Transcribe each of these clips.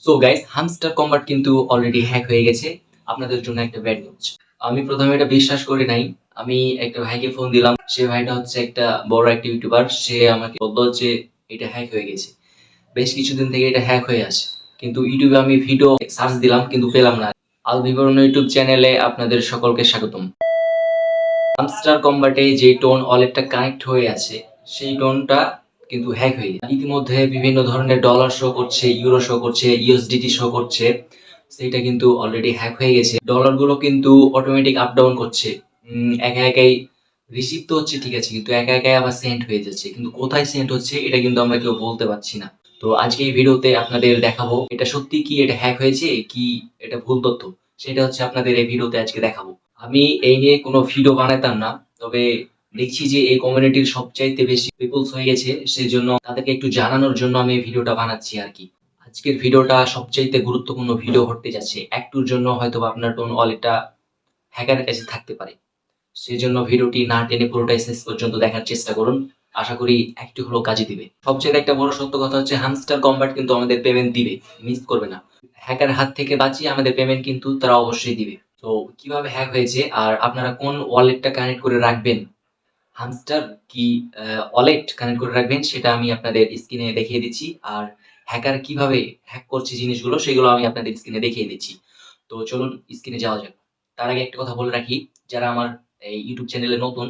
So guys, hamster combat কিন্তু already hack হয়ে গেছে। আপনাদের জন্য একটা ব্যাড নিউজ। আমি প্রথমে এটা বিশ্বাস করি নাই। আমি একটা ভাইকে ফোন দিলাম। সে ভাইটা হচ্ছে একটা বড় একটা ইউটিউবার। সে আমাকে বলল যে এটা হ্যাক হয়ে গেছে। বেশ কিছুদিন থেকে এটা হ্যাক হয়ে আছে। কিন্তু ইউটিউবে আমি ভিডিও সার্চ দিলাম কিন্তু পেলাম না। আল বিবরণ ইউটিউব চ্যানেলে আপনাদের সকলকে স্বাগতম। হামস্টার কম্বাটে যে টোন ওয়ালেটটা কানেক্ট হয়ে আছে সেই টোনটা কিন্তু হ্যাক হয়ে গেছে। ইতিমধ্যে বিভিন্ন ধরনের ডলার শো করছে, ইউরো শো করছে, ইউএসডিটি শো করছে। সেইটা কিন্তু অলরেডি হ্যাক হয়ে গেছে। ডলার গুলো কিন্তু অটোমেটিক আপ ডাউন করছে। একা একাই রিসিভ তো হচ্ছে ঠিক আছে, কিন্তু একা একাই আবার সেন্ড হয়ে যাচ্ছে। কিন্তু কোথায় সেন্ড হচ্ছে এটা কিন্তু আমরা কেউ বলতে পারছি না। তো আজকে এই ভিডিওতে আপনাদের দেখাবো এটা সত্যি কি এটা হ্যাক হয়েছে কি এটা ভুল তথ্য, সেটা হচ্ছে আপনাদের এই ভিডিওতে আজকে দেখাবো। আমি এই নিয়ে কোনো ভিডিও বানাতাম না, তবে দেখছি যে এই কমিউনিটির সবচাইতে বেশি পিপলস হয়ে গেছে, সেজন্য তাদেরকে একটু জানানোর জন্য আমি এই ভিডিওটা বানাচ্ছি আর কি। আজকের ভিডিওটা সবচাইতে গুরুত্বপূর্ণ ভিডিও হতে যাচ্ছে। একটুর জন্য হয়তো আপনার টোন ওয়ালেটটা হ্যাকারের কাছে থাকতে পারে। সেজন্য ভিডিওটি না টেনে পুরোটাই শেষ পর্যন্ত দেখার চেষ্টা করুন। আশা করি একটু হলেও কাজে দিবে। সবচেয়ে একটা বড় সত্য কথা হচ্ছে হামস্টার কম্বাট কিন্তু আমাদের পেমেন্ট দিবে, মিস করবে না। হ্যাকার হাত থেকে বাঁচিয়ে আমাদের পেমেন্ট কিন্তু তারা অবশ্যই দিবে। তো কিভাবে হ্যাক হয়েছে আর আপনারা কোন ওয়ালেটটা কানেক্ট করে রাখবেন, হামস্টার কি ওয়ালেট কানেক্ট করে রাখবেন, সেটা আমি আপনাদের স্ক্রিনে দেখিয়ে দিচ্ছি। আর হ্যাকার কিভাবে হ্যাক করছে জিনিসগুলো সেগুলো আমি আপনাদের স্ক্রিনে দেখিয়ে দিচ্ছি। তো চলুন স্ক্রিনে যাওয়া যাক। তার আগে একটা কথা বলে রাখি, যারা আমার এই ইউটিউব চ্যানেলে নতুন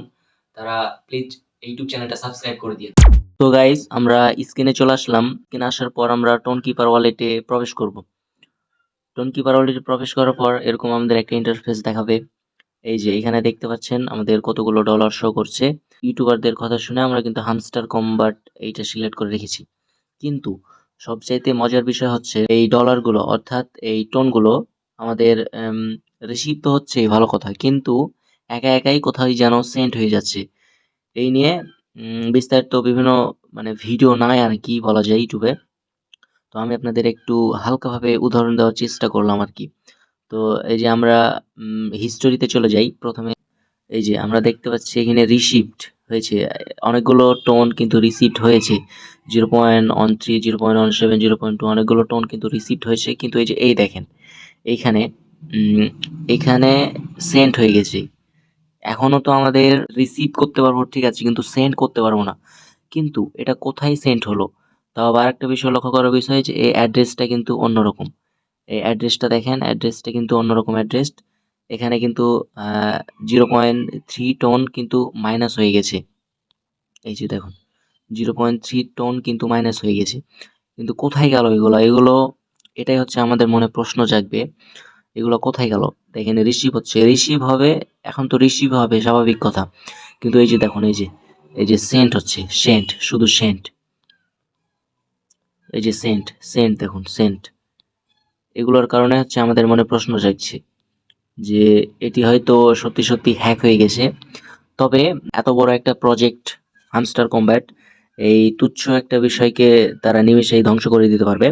তারা প্লিজ ইউটিউব চ্যানেলটা সাবস্ক্রাইব করে দিন। তো গাইজ, আমরা স্ক্রিনে চলে আসলাম। স্ক্রিনে আসার পর আমরা টোন কিপার ওয়ালেটে প্রবেশ করব। টোন কিপার ওয়ালেটে প্রবেশ করার পর এরকম আমাদের একটা ইন্টারফেস দেখাবে। এই যে এখানে দেখতে পাচ্ছেন আমাদের কতগুলো ডলার শো করছে। ইউটিউবারদের কথা শুনে আমরা কিন্তু হামস্টার কম্বাট এইটা সিলেক্ট করে রেখেছি। কিন্তু সবচাইতে মজার বিষয় হচ্ছে এই ডলারগুলো অর্থাৎ এই টোনগুলো আমাদের রিসিভ তো হচ্ছে ভালো কথা, কিন্তু একা একাই কোথাও যেন সেন্ড হয়ে যাচ্ছে। এই নিয়ে বিস্তারিত বিভিন্ন মানে ভিডিও নাই আর কি বলা যায় ইউটিউবে। তো আমি আপনাদের একটু হালকাভাবে উদাহরণ দেওয়ার চেষ্টা করলাম আর কি। তো এই যে আমরা হিস্টোরিতে চলে যাই প্রথমে। এই যে আমরা দেখতে পাচ্ছি এখানে রিসিভড হয়েছে অনেকগুলো টোন কিন্তু রিসিভড হয়েছে। 0.13, 0.17, 0.2 অনেকগুলো টোন কিন্তু রিসিভড হয়েছে। কিন্তু এই যে এই দেখেন এইখানে এখানে সেন্ড হয়ে গেছে। এখনো তো আমাদের রিসিভ করতে পারবো ঠিক আছে, কিন্তু সেন্ড করতে পারবো না। কিন্তু এটা কোথায় সেন্ড হলো? তাও আবার একটা বিষয় লক্ষ্য করার বিষয় যে এই অ্যাড্রেসটা কিন্তু অন্যরকম। এই অ্যাড্রেসটা দেখেন, অ্যাড্রেসটা কিন্তু অন্যরকম অ্যাড্রেস। এখানে কিন্তু 0.3 টোন কিন্তু মাইনাস হয়ে গেছে। এই যে দেখুন 0.3 টোন কিন্তু মাইনাস হয়ে গেছে। কিন্তু কোথায় গেল এগুলো? এগুলো এটাই হচ্ছে আমাদের মনে প্রশ্ন জাগবে। এগুলো কোথায় গেল? এখানে রিসিভ হচ্ছে, রিসিভ হবে, এখন তো রিসিভ হবে স্বাভাবিক কথা। কিন্তু এই যে দেখুন এই যে সেন্ট হচ্ছে, সেন্ট, শুধু সেন্ট। এই যে সেন্ট, সেন্ট দেখুন সেন্ট। এগুলোর কারণে হচ্ছে আমাদের মনে প্রশ্ন জাগছে যে এটি হয়তো সত্যি সত্যি হ্যাক হয়ে গেছে। তবে এত বড় একটা প্রজেক্ট হামস্টার কম্ব্যাট, এই তুচ্ছ একটা বিষয়কে তারা নিমেষেই ধ্বংস করে দিতে পারবে।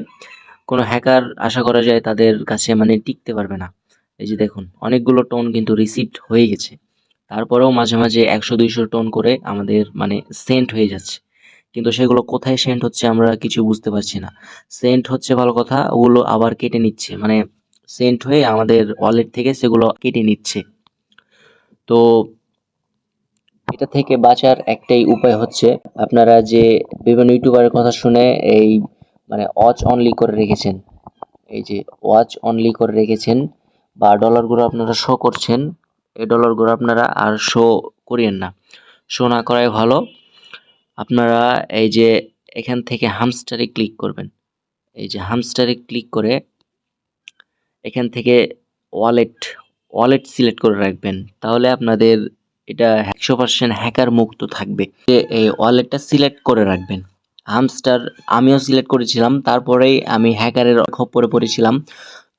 কোনো হ্যাকার আশা করা যায় তাদের কাছে মানে টিকতে পারবে না। এই যে দেখুন অনেকগুলো টোন কিন্তু রিসিভড হয়ে গেছে। তারপরেও মাঝে মাঝে 100-200 টোন করে আমাদের মানে সেন্ট হয়ে যাচ্ছে। কিন্তু সেগুলো কোথায় সেন্ট হচ্ছে আমরা কিছু বুঝতে পারছি না। সেন্ট হচ্ছে ভালো কথা, ওগুলো আবার কেটে নিচ্ছে, মানে সেন্ট হয়ে আমাদের ওয়ালেট থেকে সেগুলো কেটে নিচ্ছে। তো এটা থেকে বাঁচার একটাই উপায় হচ্ছে আপনারা যে বিভিন্ন ইউটিউবারের কথা শুনে এই মানে ওয়াচ অনলি করে রেখেছেন, এই যে ওয়াচ অনলি করে রেখেছেন বা ডলারগুলো আপনারা শো করছেন, এই ডলারগুলো আপনারা আর শো করিয়েন না, শো না করাই ভালো। আপনারা এই যে এখান থেকে হামস্টারে ক্লিক করবেন। এই যে হামস্টারে ক্লিক করে এখান থেকে ওয়ালেট ওয়ালেট সিলেক্ট করে রাখবেন। তাহলে আপনাদের এটা 100% হ্যাকার মুক্ত থাকবে। এই ওয়ালেটটা সিলেক্ট করে রাখবেন। হামস্টার আমিও সিলেক্ট করেছিলাম, তারপরেই আমি হ্যাকারের খপ্পরে পড়েছিলাম।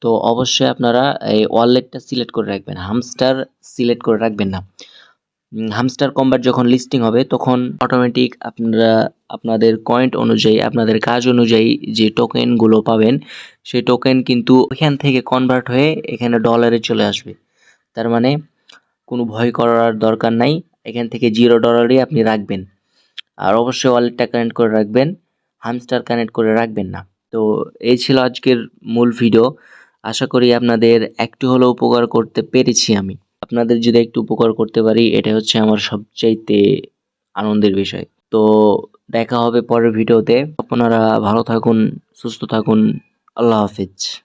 তো অবশ্যই আপনারা এই ওয়ালেটটা সিলেক্ট করে রাখবেন, হামস্টার সিলেক্ট করে রাখবেন না। হামস্টার কম্বাট যখন লিস্টিং হবে তখন অটোমেটিক আপনারা আপনাদের পয়েন্ট অনুযায়ী আপনাদের কাজ অনুযায়ী যে টোকেনগুলো পাবেন সেই টোকেন কিন্তু এখান থেকে কনভার্ট হয়ে এখানে ডলারে চলে আসবে। তার মানে কোনো ভয় করার দরকার নাই, এখান থেকে $0 আপনি রাখবেন। আর অবশ্যই ওয়ালেটটা কানেক্ট করে রাখবেন, হামস্টার কানেক্ট করে রাখবেন না। তো এই ছিল আজকের মূল ভিডিও। আশা করি আপনাদের একটু হলেও উপকার করতে পেরেছি আমি। আপনাদের যদি একটু উপকার করতে পারি এটাই হচ্ছে আমার সবচাইতে আনন্দের বিষয়। তো দেখা হবে পরের ভিডিওতে। আপনারা ভালো থাকুন, সুস্থ থাকুন। আল্লাহ হাফেজ।